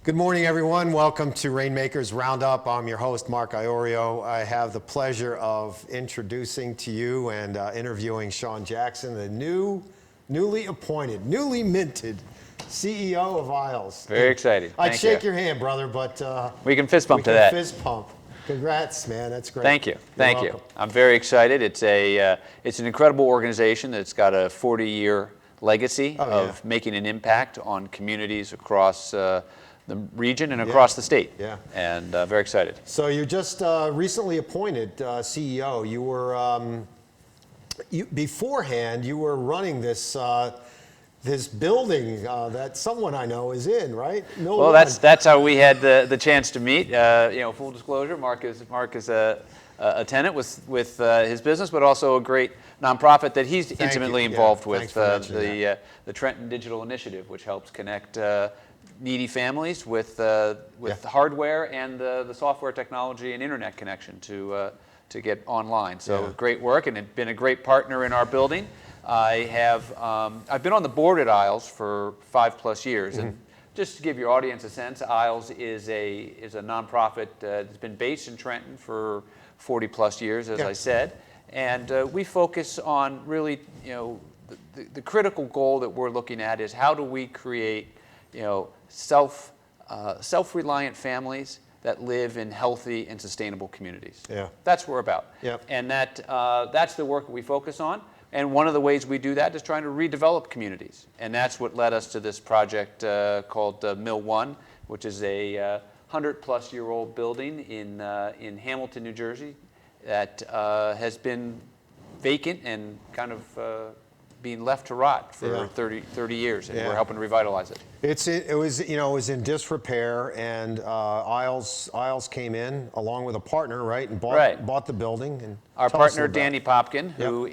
Good morning, everyone. Welcome to Rainmakers Roundup. I'm your host, Mark Iorio. I have the pleasure of introducing to you and interviewing Sean Jackson, the newly appointed, newly minted CEO of Isles. Very excited. I'd shake your hand, brother, but we can fist bump to that. Fist pump. Congrats, man. That's great. Thank you. Thank you. I'm very excited. It's an incredible organization that's got a 40-year legacy of making an impact on communities across the region and across the state. Yeah. And very excited. So you're just recently appointed CEO. You were beforehand. You were running this this building that someone I know is in, right? Well, that's how we had the chance to meet. Full disclosure, Mark is a tenant with his business, but also a great nonprofit that he's intimately involved with, the Trenton Digital Initiative, which helps connect needy families with hardware and the software technology and internet connection to get online. So great work, and it's been a great partner in our building. I've been on the board at Isles for 5+ years, and just to give your audience a sense, Isles is a nonprofit that's been based in Trenton for 40+ years, as I said, and we focus on really, the critical goal that we're looking at is how do we create, self-reliant families that live in healthy and sustainable communities. Yeah. That's what we're about. Yep. And that's the work that we focus on. And one of the ways we do that is trying to redevelop communities. And that's what led us to this project called Mill 1, which is a 100-plus-year-old building in Hamilton, New Jersey, that has been vacant and kind of being left to rot for 30 years, and we're helping to revitalize it. It was in disrepair, and Isles came in along with a partner, right, and bought the building. And our partner Danny Popkin, who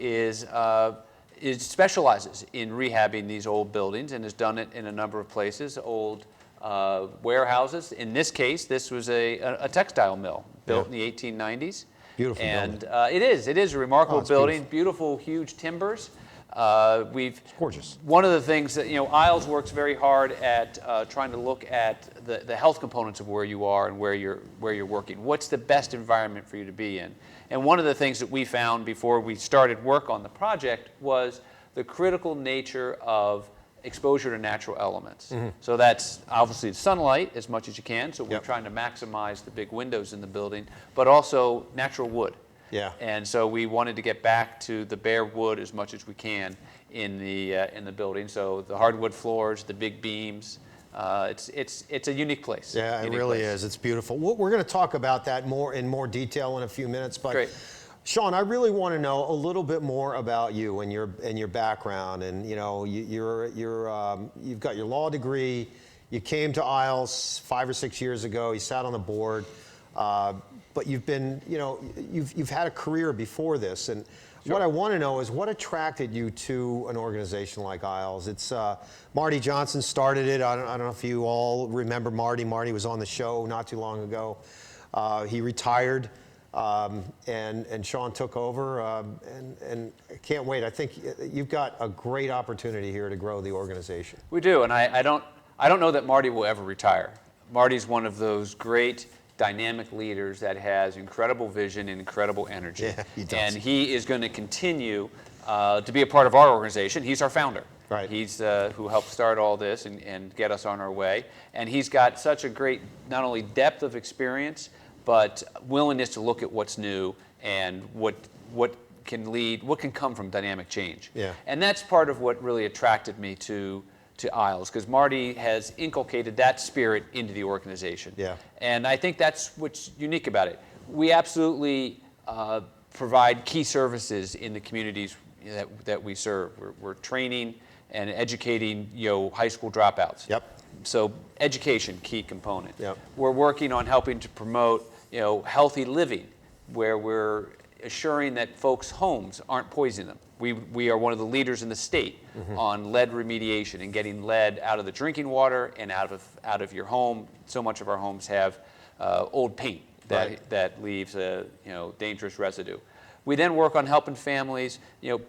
specializes in rehabbing these old buildings and has done it in a number of places, old warehouses. In this case, this was a textile mill built in the 1890s. Beautiful building. And it is a remarkable building. Beautiful, huge timbers. It's gorgeous. One of the things that, Isles works very hard at trying to look at the health components of where you are and where you're working. What's the best environment for you to be in? And one of the things that we found before we started work on the project was the critical nature of exposure to natural elements. So that's obviously sunlight as much as you can, so we're trying to maximize the big windows in the building, but also natural wood. Yeah. And so we wanted to get back to the bare wood as much as we can in the building. So the hardwood floors, the big beams, it's a unique place. Yeah, it really is. It's beautiful. We're going to talk about that in more detail in a few minutes. But great. Sean, I really want to know a little bit more about you and your background. And you've got your law degree. You came to Isles 5 or 6 years ago. You sat on the board. But you've been, you've had a career before this, and what I want to know is what attracted you to an organization like Isles. It's Marty Johnson started it. I don't know if you all remember Marty. Marty was on the show not too long ago. He retired, and Sean took over, and I can't wait. I think you've got a great opportunity here to grow the organization. We do, and I don't know that Marty will ever retire. Marty's one of those great dynamic leaders that has incredible vision and incredible energy. Yeah, he does. And he is going to continue to be a part of our organization. He's our founder. Right. He's who helped start all this and get us on our way. And he's got such a great, not only depth of experience, but willingness to look at what's new and what can come from dynamic change. Yeah. And that's part of what really attracted me to Isles, because Marty has inculcated that spirit into the organization. Yeah. And I think that's what's unique about it. We absolutely provide key services in the communities that we serve. We're training and educating high school dropouts. Yep. So education, key component. Yep. We're working on helping to promote healthy living, where we're assuring that folks' homes aren't poisoning them. We are one of the leaders in the state on lead remediation and getting lead out of the drinking water and out of your home. So much of our homes have old paint that leaves a dangerous residue. We then work on helping families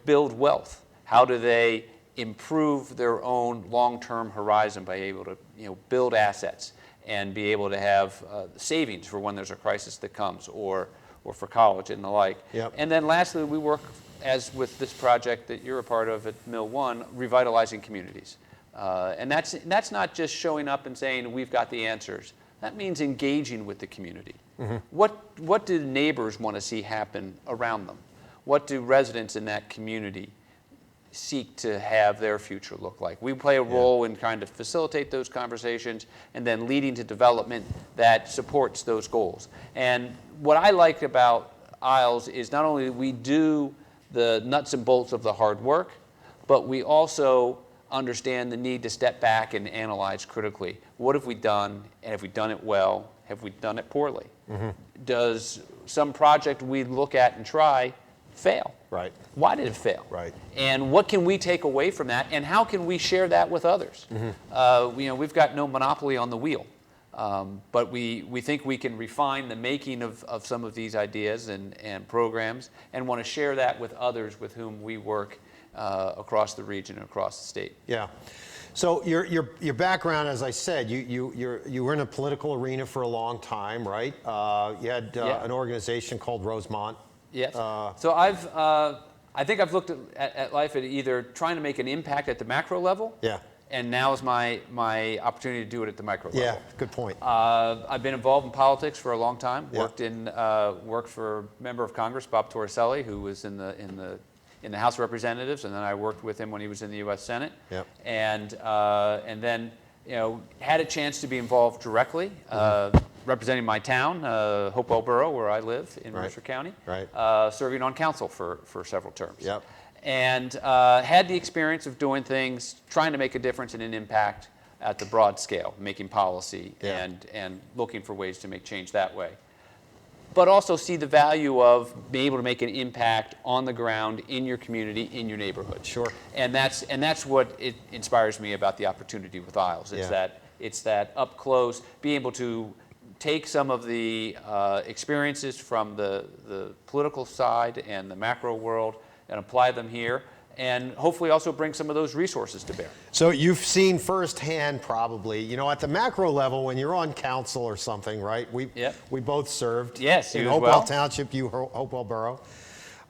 build wealth. How do they improve their own long-term horizon by able to build assets? and be able to have savings for when there's a crisis that comes, or for college and the like. Yep. And then lastly, we work, as with this project that you're a part of at Mill One, Revitalizing Communities. And that's not just showing up and saying, we've got the answers. That means engaging with the community. Mm-hmm. What do neighbors want to see happen around them? What do residents in that community seek to have their future look like? We play a role in trying to facilitate those conversations and then leading to development that supports those goals. And what I like about Isles is not only do we do the nuts and bolts of the hard work, but we also understand the need to step back and analyze critically. What have we done, and have we done it well? Have we done it poorly? Mm-hmm. Does some project we look at and try fail? Right. Why did it fail? Right. And what can we take away from that, and how can we share that with others? Mm-hmm. We've got no monopoly on the wheel, but we think we can refine the making of some of these ideas and programs, and want to share that with others with whom we work across the region and across the state. Yeah. So your background, as I said, you were in a political arena for a long time, right? You had an organization called Rosemont. Yes. So I think I've looked at life at either trying to make an impact at the macro level. Yeah. And now is my opportunity to do it at the micro level. Yeah. Good point. I've been involved in politics for a long time. Yeah. Worked for Member of Congress Bob Torricelli, who was in the House of Representatives, and then I worked with him when he was in the U.S. Senate. Yep. And then had a chance to be involved directly, representing my town, Hopewell Borough, where I live in Mercer County. Right. Serving on council for several terms. Yep. And had the experience of doing things, trying to make a difference and an impact at the broad scale, making policy and looking for ways to make change that way. But also see the value of being able to make an impact on the ground in your community, in your neighborhood. Sure. And that's what it inspires me about the opportunity with Isles. It's that up close, being able to take some of the experiences from the political side and the macro world and apply them here, and hopefully also bring some of those resources to bear. So you've seen firsthand, probably, at the macro level, when you're on council or something, right? We both served. Yes, in Hopewell Township, you Hopewell Borough.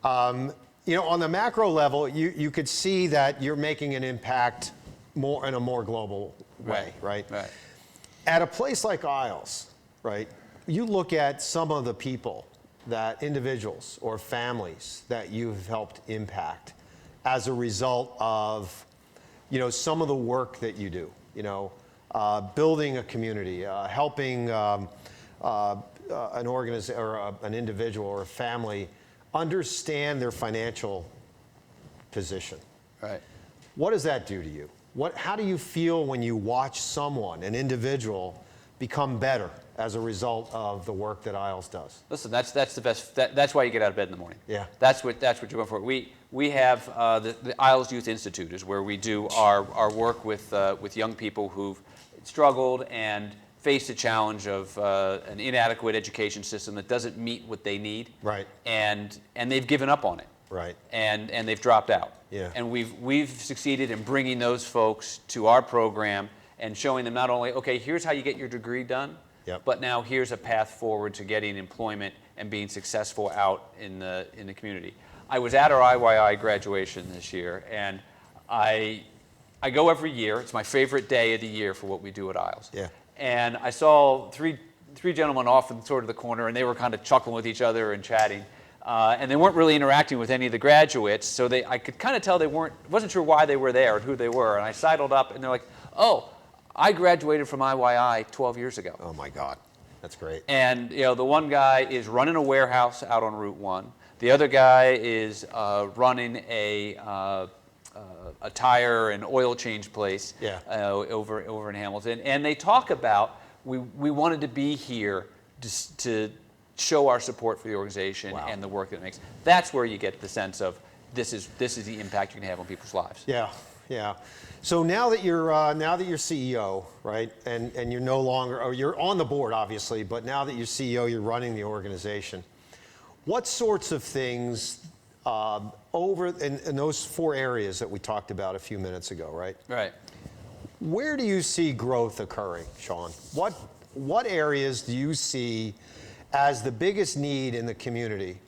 On the macro level, you could see that you're making an impact more in a more global way, right? Right. At a place like Isles, right? You look at some of the people, that individuals or families that you've helped impact as a result of, some of the work that you do, building a community, helping an organization or an individual or a family understand their financial position. Right. What does that do to you? How do you feel when you watch someone, an individual, become better as a result of the work that Isles does? Listen, that's the best. That's why you get out of bed in the morning. Yeah. That's what you're going for. We have the Isles Youth Institute is where we do our work with young people who've struggled and faced the challenge of an inadequate education system that doesn't meet what they need. Right. And they've given up on it. Right. And they've dropped out. Yeah. And we've succeeded in bringing those folks to our program and showing them not only, okay, here's how you get your degree done, but now here's a path forward to getting employment and being successful out in the community. I was at our IYI graduation this year, and I go every year. It's my favorite day of the year for what we do at Isles. Yeah. And I saw three gentlemen off in sort of the corner, and they were kind of chuckling with each other and chatting. And they weren't really interacting with any of the graduates, so I could kind of tell wasn't sure why they were there or who they were. And I sidled up, and they're like, "Oh, I graduated from IYI 12 years ago." Oh my God, that's great. And the one guy is running a warehouse out on Route 1. The other guy is running a tire and oil change place over in Hamilton. And they talk about we wanted to be here to show our support for the organization and the work that it makes. That's where you get the sense of this is the impact you can have on people's lives. Yeah, yeah. So now that you're CEO, right, and you're no longer, or you're on the board obviously, but now that you're CEO, you're running the organization. What sorts of things over in those 4 areas that we talked about a few minutes ago, right? Right. Where do you see growth occurring, Sean? what areas do you see as the biggest need in the community,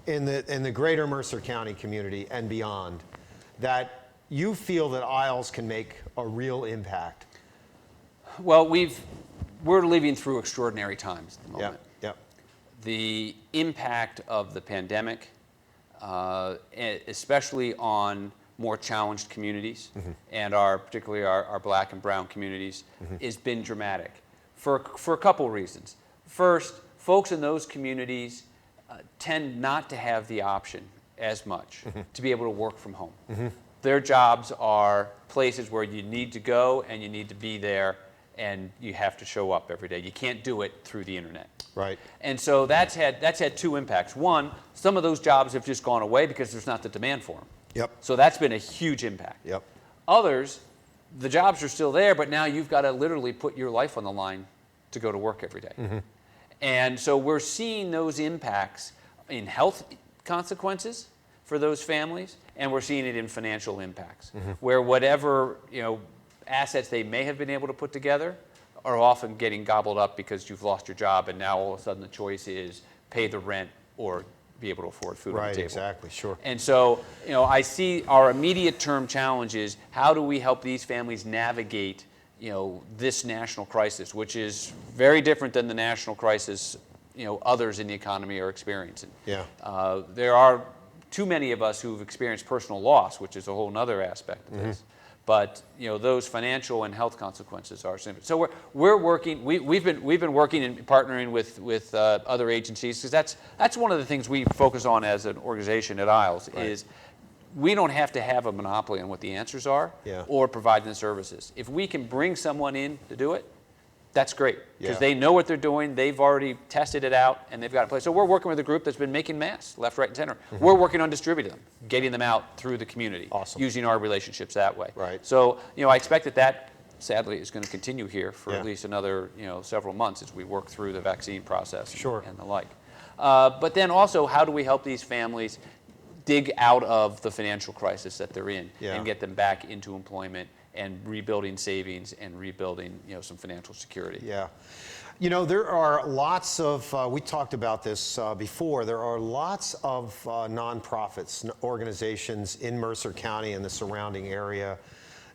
in the greater Mercer County community and beyond, that you feel that Isles can make a real impact? Well, we're living through extraordinary times at the moment. Yep. The impact of the pandemic, especially on more challenged communities, and particularly our black and brown communities, has been dramatic for a couple of reasons. First, folks in those communities tend not to have the option as much to be able to work from home. Their jobs are places where you need to go and you need to be there, and you have to show up every day. You can't do it through the internet. Right. And so that's had two impacts. One, some of those jobs have just gone away because there's not the demand for them. Yep. So that's been a huge impact. Yep. Others, the jobs are still there, but now you've got to literally put your life on the line to go to work every day. And so we're seeing those impacts in health consequences for those families, and we're seeing it in financial impacts, where whatever assets they may have been able to put together are often getting gobbled up because you've lost your job, and now all of a sudden the choice is pay the rent or be able to afford food on the table. Right, exactly, sure. And so, I see our immediate term challenge is how do we help these families navigate, this national crisis, which is very different than the national crisis, others in the economy are experiencing. Yeah. There are too many of us who've experienced personal loss, which is a whole other aspect of this. But those financial and health consequences are significant. So we're working. We've been working and partnering with other agencies, because that's one of the things we focus on as an organization at Isles. Right. Is we don't have to have a monopoly on what the answers are, or providing the services. If we can bring someone in to do it, that's great, because they know what they're doing. They've already tested it out, and they've got it place. So we're working with a group that's been making masks left, right, and center. We're working on distributing them, getting them out through the community, using our relationships that way. Right. So I expect that sadly is going to continue here for at least another several months as we work through the vaccine process and the like. But then also, how do we help these families dig out of the financial crisis that they're in and get them back into employment and rebuilding savings and rebuilding some financial security? Yeah. There are lots of, we talked about this before, there are lots of nonprofits, organizations in Mercer County and the surrounding area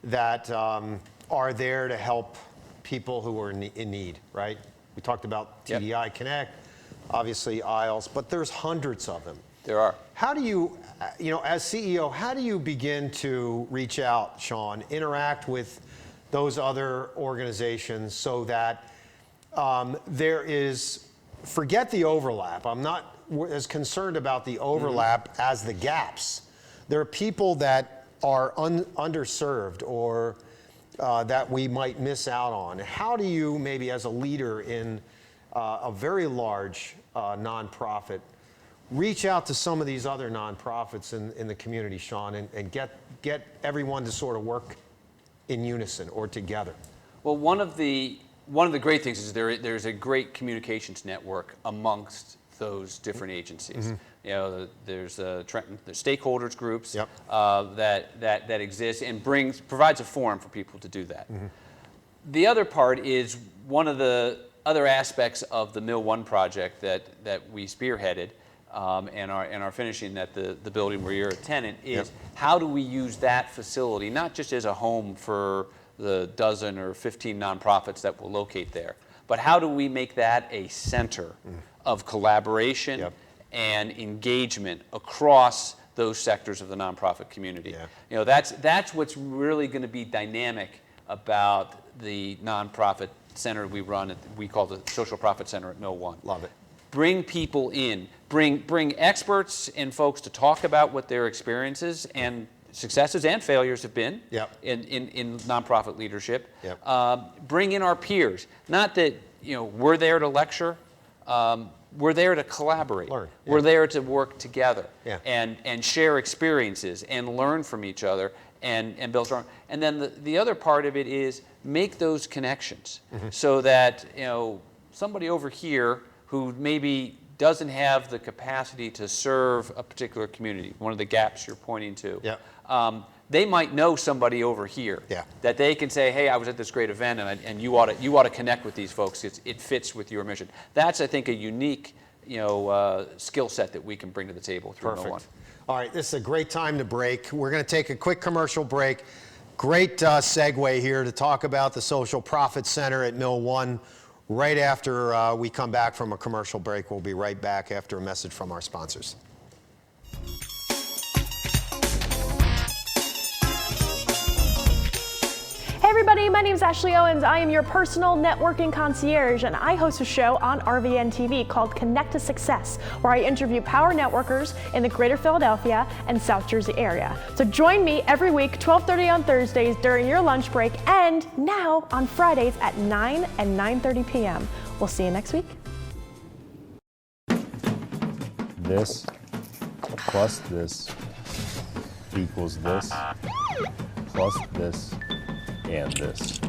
that are there to help people who are in need, right? We talked about TDI Connect, obviously Isles, but there's hundreds of them. There are. How do you, as CEO, how do you begin to reach out, Sean, interact with those other organizations so that there is, forget the overlap. I'm not as concerned about the overlap as the gaps. There are people that are underserved or that we might miss out on. How do you, maybe as a leader in a very large nonprofit, reach out to some of these other nonprofits in the community, Sean, and get everyone to sort of work in unison or together? Well, one of the great things is there's a great communications network amongst those different agencies. There's stakeholders groups that exist and provides a forum for people to do that. The other part is one of the other aspects of the Mill 1 project that we spearheaded and are finishing at the building where you're a tenant is how do we use that facility not just as a home for the dozen or 15 nonprofits that will locate there, but how do we make that a center of collaboration and engagement across those sectors of the nonprofit community? That's what's really going to be dynamic about the nonprofit center we run. We call the Social Profit Center at Mill 1. Love it. Bring people in, bring experts and folks to talk about what their experiences and successes and failures have been in nonprofit leadership. Bring in our peers. Not that we're there to lecture. We're there to collaborate. Learn. We're there to work together and share experiences and learn from each other and build strong. And then the other part of it is make those connections so that somebody over here who maybe doesn't have the capacity to serve a particular community, one of the gaps you're pointing to, they might know somebody over here that they can say, hey, I was at this great event, and you ought to connect with these folks. It fits with your mission. That's, I think, a unique skill set that we can bring to the table through Mill 1. All right, this is a great time to break. We're going to take a quick commercial break. Great segue here to talk about the Social Profit Center at Mill 1. Right after we come back from a commercial break, we'll be right back after a message from our sponsors. Hey everybody, my name is Ashley Owens. I am your personal networking concierge, and I host a show on RVN TV called Connect to Success, where I interview power networkers in the greater Philadelphia and South Jersey area. So join me every week, 12:30 on Thursdays during your lunch break, and now on Fridays at 9 and 9:30 p.m. We'll see you next week. This plus this equals this plus this and this.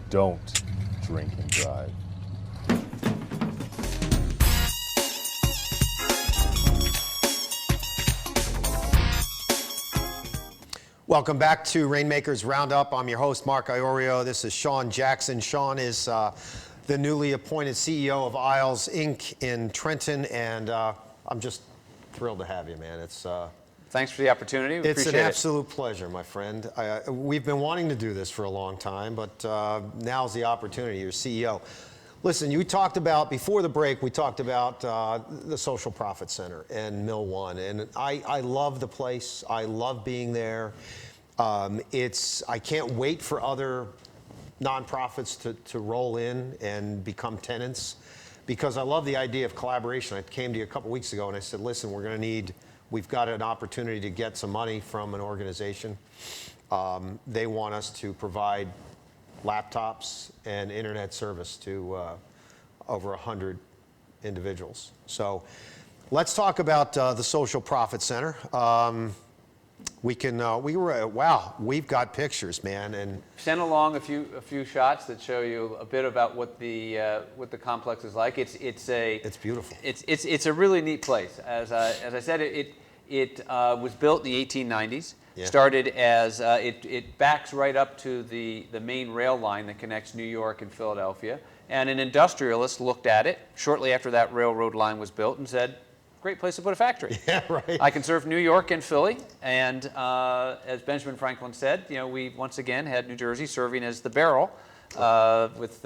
Don't drink and drive. Welcome back to Rainmakers Roundup. I'm your host, Mark Iorio. This is Sean Jackson. Sean is the newly appointed CEO of Isles Inc. in Trenton, and I'm just thrilled to have you, man. Thanks for the opportunity. We it's an appreciate absolute pleasure, my friend. We've been wanting to do this for a long time, but now's the opportunity. You're CEO. Listen, you talked about, before the break, we talked about the Social Profit Center and Mill 1, and I love the place. I love being there. I can't wait for other nonprofits to roll in and become tenants, because I love the idea of collaboration. I came to you a couple weeks ago and I said, listen, we've got an opportunity to get some money from an organization. They want us to provide laptops and internet service to over 100 individuals. So let's talk about the Social Profit Center. Wow, we've got pictures, man. And send along a few shots that show you a bit about what the complex is like. It's beautiful. It's a really neat place. As I said, it was built in the 1890s. Yeah. Started as it backs right up to the main rail line that connects New York and Philadelphia. And an industrialist looked at it shortly after that railroad line was built and said, great place to put a factory. Yeah, right. I can serve New York and Philly, and as Benjamin Franklin said, we once again had New Jersey serving as the barrel, with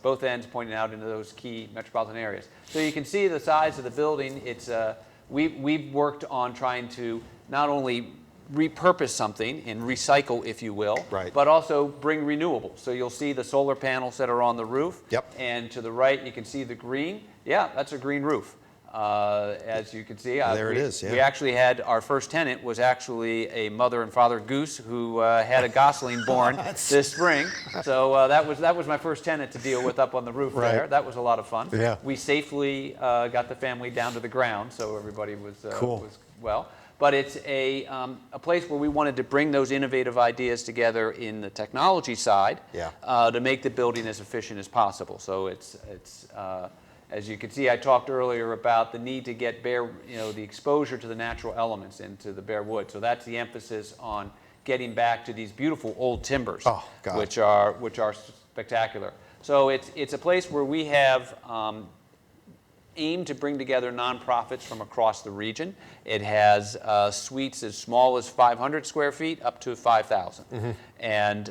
both ends pointing out into those key metropolitan areas. So you can see the size of the building. It's we've worked on trying to not only repurpose something and recycle, if you will, but also bring renewables. So you'll see the solar panels that are on the roof. Yep. And to the right, you can see the green. Yeah, that's a green roof. As you can see, there it is. Yeah. We actually had our first tenant was actually a mother and father goose who had a gosling born this spring. So that was my first tenant to deal with up on the roof there. That was a lot of fun. Yeah. We safely got the family down to the ground, so everybody was cool. was well. But it's a place where we wanted to bring those innovative ideas together in the technology side to make the building as efficient as possible. So it's as you can see, I talked earlier about the need to get the exposure to the natural elements into the bare wood. So that's the emphasis on getting back to these beautiful old timbers, which are spectacular. So it's a place where we have aimed to bring together nonprofits from across the region. It has suites as small as 500 square feet up to 5,000. Mm-hmm. And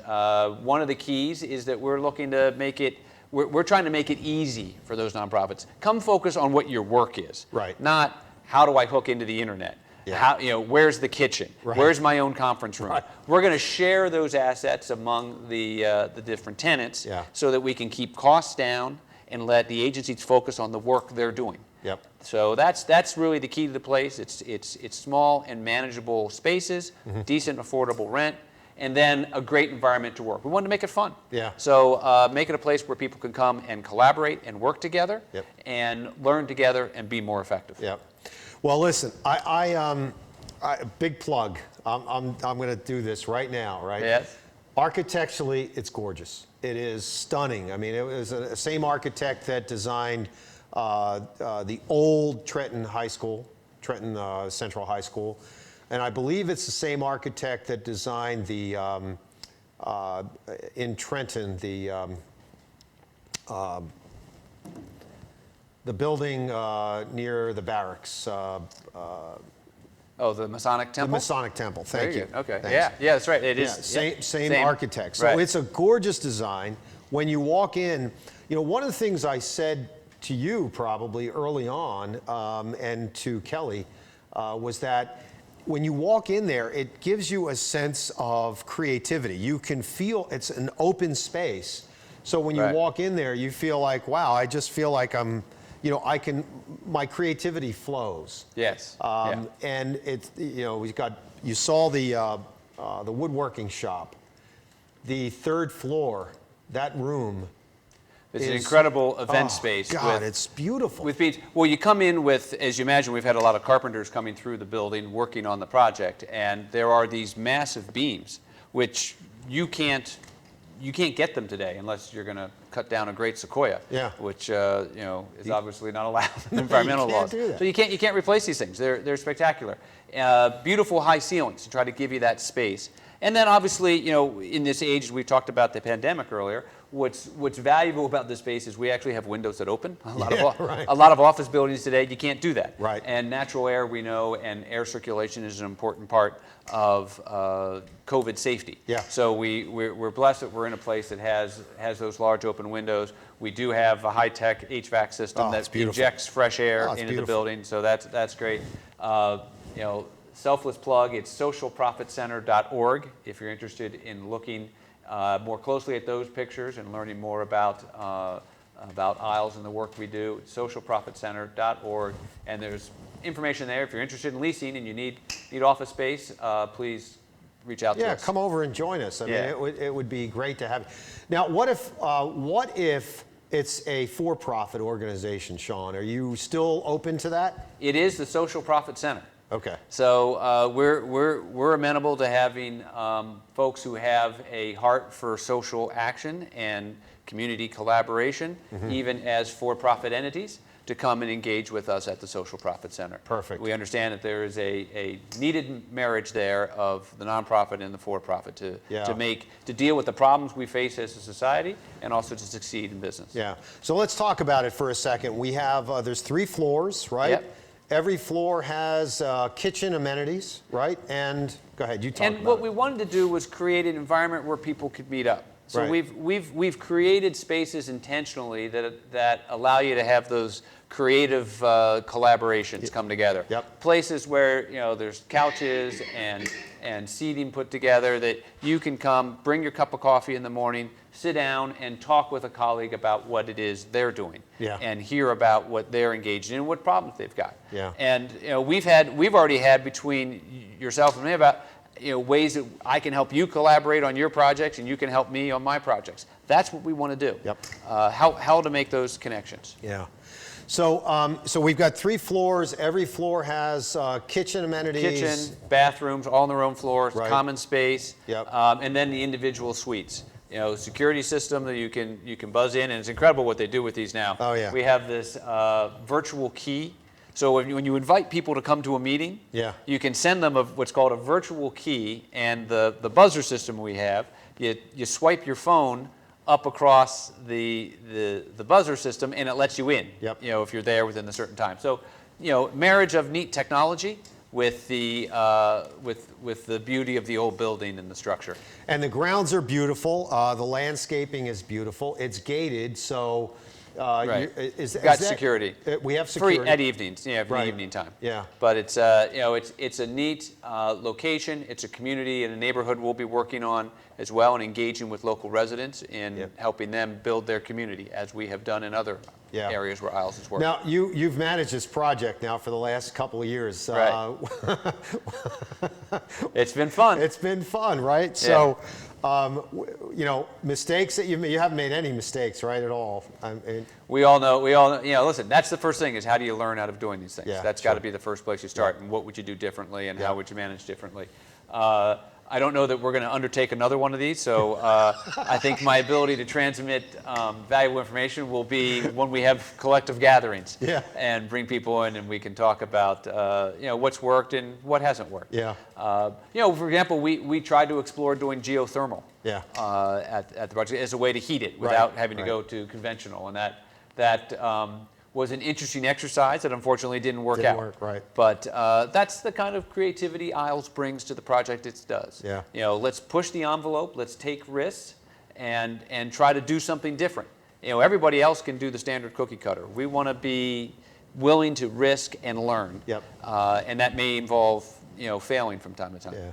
one of the keys is that we're looking to make it. We're trying to make it easy for those nonprofits. Come focus on what your work is, not how do I hook into the internet. How, where's the kitchen? Where's my own conference room? We're going to share those assets among the different tenants so that we can keep costs down and let the agencies focus on the work they're doing. Yep. So that's really the key to the place. It's small and manageable spaces, decent, affordable rent, and then a great environment to work. We wanted to make it fun. Yeah. So make it a place where people can come and collaborate and work together and learn together and be more effective. Yep. Well, listen, I big plug. I'm going to do this right now, right? Yes. Architecturally, it's gorgeous. It is stunning. I mean, it was the same architect that designed the old Trenton High School, Trenton Central High School. And I believe it's the same architect that designed the, in Trenton, the building near the barracks. Oh, the Masonic Temple? The Masonic Temple, thank you. Okay, Thanks. yeah, that's right, it is. Same architect. So Right. it's a gorgeous design. When you walk in, one of the things I said to you probably early on, and to Kelly, was that when you walk in there, it gives you a sense of creativity. You can feel it's an open space. So when you Right. walk in there, you feel like, wow, I just feel like I'm, my creativity flows. Yes. And it's, you saw the woodworking shop, the third floor, that room. It's an incredible event space. God, it's beautiful. With beams. Well, you come in with, as you imagine, we've had a lot of carpenters coming through the building working on the project, and there are these massive beams, which you can't get them today unless you're going to cut down a great sequoia, which is obviously not allowed in environmental laws. Do that. So you can't replace these things. They're spectacular. Beautiful high ceilings to try to give you that space. And then obviously, in this age, we talked about the pandemic earlier. What's valuable about this space is we actually have windows that open. A lot of office buildings today, you can't do that. Right. And natural air, we know, and air circulation is an important part of COVID safety. Yeah. So we're blessed that we're in a place that has those large open windows. We do have a high-tech HVAC system that injects fresh air into the building. So that's great. Selfless plug, it's socialprofitcenter.org if you're interested in looking more closely at those pictures and learning more about Isles and the work we do. It's socialprofitcenter.org, and there's information there. If you're interested in leasing and you need office space, please reach out to us. Yeah, come over and join us. I mean, it would be great to have you. Now, what if it's a for-profit organization, Sean? Are you still open to that? It is the Social Profit Center. Okay. So we're amenable to having folks who have a heart for social action and community collaboration, even as for-profit entities, to come and engage with us at the Social Profit Center. Perfect. We understand that there is a needed marriage there of the nonprofit and the for-profit to deal with the problems we face as a society and also to succeed in business. Yeah. So let's talk about it for a second. We have there's 3 floors, right? Yep. Every floor has kitchen amenities, right? And go ahead, you talk about it. And what we wanted to do was create an environment where people could meet up. So we've created spaces intentionally that allow you to have those creative collaborations come together. Yep. Places where there's couches and seating put together that you can come, bring your cup of coffee in the morning, sit down and talk with a colleague about what it is they're doing, and hear about what they're engaged in and what problems they've got. Yeah. And we've already had between yourself and me about ways that I can help you collaborate on your projects and you can help me on my projects. That's what we want to do. Yep. How to make those connections. Yeah. So so we've got 3 floors. Every floor has kitchen amenities. Kitchen, bathrooms, all on their own floors, common space, Yep. And then the individual suites. Security system that you can buzz in, and it's incredible what they do with these now. Oh, yeah. We have this virtual key. So when you invite people to come to a meeting, you can send them what's called a virtual key, and the buzzer system we have, you swipe your phone up across the buzzer system, and it lets you in. Yep. If you're there within a certain time. So, marriage of neat technology with the beauty of the old building and the structure. And the grounds are beautiful. The landscaping is beautiful. It's gated, so. Got security. We have security. Free at evenings, evening time. Yeah. But it's a neat location. It's a community and a neighborhood we'll be working on as well, and engaging with local residents in helping them build their community, as we have done in other areas where Isles has worked. Now, you've managed this project now for the last couple of years. Right. It's been fun. It's been fun, right? Yeah. So, mistakes that you haven't made any mistakes, right, at all. We all know, listen, that's the first thing, is how do you learn out of doing these things? Yeah, that's got to be the first place you start, and what would you do differently, and how would you manage differently? I don't know that we're going to undertake another one of these, so I think my ability to transmit valuable information will be when we have collective gatherings and bring people in and we can talk about what's worked and what hasn't worked. Yeah. For example, we tried to explore doing geothermal at the project as a way to heat it without having to go to conventional, and that was an interesting exercise that unfortunately didn't work out. But that's the kind of creativity Isles brings to the project it does. Yeah. Let's push the envelope, let's take risks, and try to do something different. Everybody else can do the standard cookie cutter. We want to be willing to risk and learn. And that may involve failing from time to time. Yeah.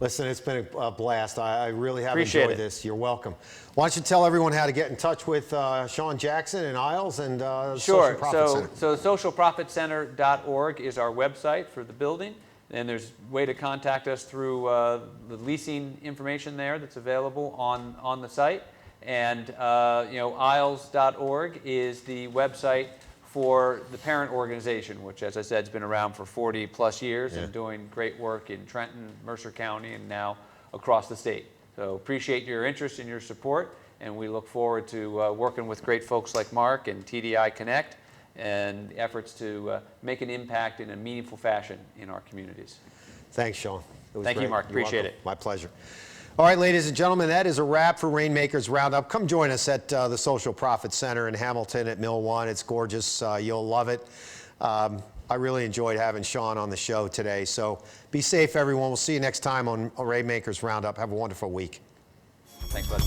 Listen, it's been a blast. I really have Appreciate enjoyed this. You're welcome. Why don't you tell everyone how to get in touch with Sean Jackson and Isles and Social Profit Center? So socialprofitcenter.org is our website for the building, and there's a way to contact us through the leasing information there that's available on the site. And Isles.org is the website for the parent organization, which, as I said, has been around for 40 plus years and doing great work in Trenton, Mercer County, and now across the state. So appreciate your interest and your support, and we look forward to working with great folks like Mark and TDI Connect and efforts to make an impact in a meaningful fashion in our communities. Thanks, Sean. Thank you, Mark. Appreciate it. My pleasure. All right, ladies and gentlemen, that is a wrap for Rainmakers Roundup. Come join us at the Social Profit Center in Hamilton at Mill 1. It's gorgeous. You'll love it. I really enjoyed having Sean on the show today. So be safe, everyone. We'll see you next time on Rainmakers Roundup. Have a wonderful week. Thanks, bud.